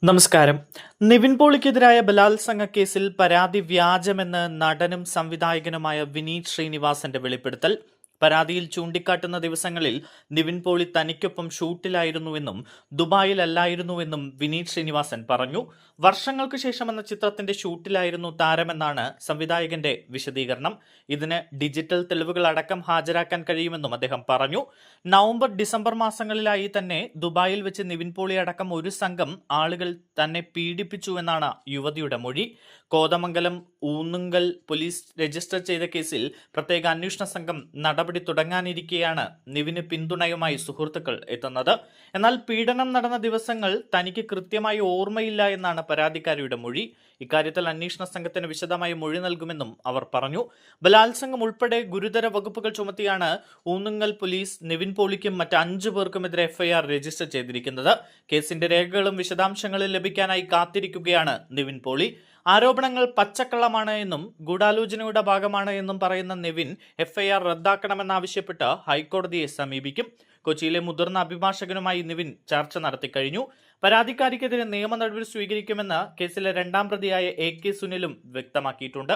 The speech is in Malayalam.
നമസ്കാരം. നിവിൻ പോളിക്കെതിരായ ബലാത്സംഗ കേസിൽ പരാതി വ്യാജമെന്ന് നടനും സംവിധായകനുമായ വിനീത് ശ്രീനിവാസന്റെ വെളിപ്പെടുത്തൽ. പരാതിയിൽ ചൂണ്ടിക്കാട്ടുന്ന ദിവസങ്ങളിൽ നിവിൻ പോളി തനിക്കൊപ്പം ഷൂട്ടിലായിരുന്നുവെന്നും ദുബായിലല്ലായിരുന്നുവെന്നും വിനീത് ശ്രീനിവാസൻ പറഞ്ഞു. വർഷങ്ങൾക്ക് ശേഷം എന്ന ചിത്രത്തിന്റെ ഷൂട്ടിലായിരുന്നു താരമെന്നാണ് സംവിധായകന്റെ വിശദീകരണം. ഇതിന് ഡിജിറ്റൽ തെളിവുകൾ അടക്കം ഹാജരാക്കാൻ കഴിയുമെന്നും അദ്ദേഹം പറഞ്ഞു. നവംബർ ഡിസംബർ മാസങ്ങളിലായി തന്നെ ദുബായിൽ വെച്ച് നിവിൻ പോളി അടക്കം ഒരു സംഘം ആളുകൾ തന്നെ പീഡിപ്പിച്ചുവെന്നാണ് യുവതിയുടെ മൊഴി. കോതമംഗലം ഊന്നുങ്കൽ പോലീസ് രജിസ്റ്റർ ചെയ്ത കേസിൽ പ്രത്യേക അന്വേഷണ സംഘം നടപടി തുടങ്ങാനിരിക്കെയാണ് നിവിന് പിന്തുണയുമായി സുഹൃത്തുക്കൾ എത്തുന്നത്. എന്നാൽ പീഡനം നടന്ന ദിവസങ്ങൾ തനിക്ക് കൃത്യമായി ഓർമ്മയില്ല എന്നാണ് പരാതിക്കാരിയുടെ മൊഴി. ഇക്കാര്യത്തിൽ അന്വേഷണ സംഘത്തിന് വിശദമായ മൊഴി നൽകുമെന്നും അവർ പറഞ്ഞു. ബലാത്സംഗം ഉൾപ്പെടെ ഗുരുതര വകുപ്പുകൾ ചുമത്തിയാണ് ഊന്നുങ്കൽ പോലീസ് നിവിൻ പോളിക്കും മറ്റ് 5 പേർക്കുമെതിരെ എഫ്ഐആർ രജിസ്റ്റർ ചെയ്തിരിക്കുന്നത്. കേസിന്റെ രേഖകളും വിശദാംശങ്ങളും ലഭിക്കാനായി കാത്തിരിക്കുകയാണ് നിവിൻ പോളി. ആരോപണങ്ങൾ പച്ചക്കള്ളമാണ് എന്നും ഗൂഢാലോചനയുടെ ഭാഗമാണ് എന്നും പറയുന്ന നിവിൻ എഫ്ഐആർ റദ്ദാക്കണമെന്നാവശ്യപ്പെട്ട് ഹൈക്കോടതിയെ സമീപിക്കും. കൊച്ചിയിലെ മുതിർന്ന അഭിഭാഷകനുമായി നിവിൻ ചർച്ച നടത്തിക്കഴിഞ്ഞു. പരാതിക്കാരിക്കെതിരെ നിയമ നടപടി സ്വീകരിക്കുമെന്ന് കേസിലെ 2ാം പ്രതിയായ AK സുനിലും വ്യക്തമാക്കിയിട്ടുണ്ട്.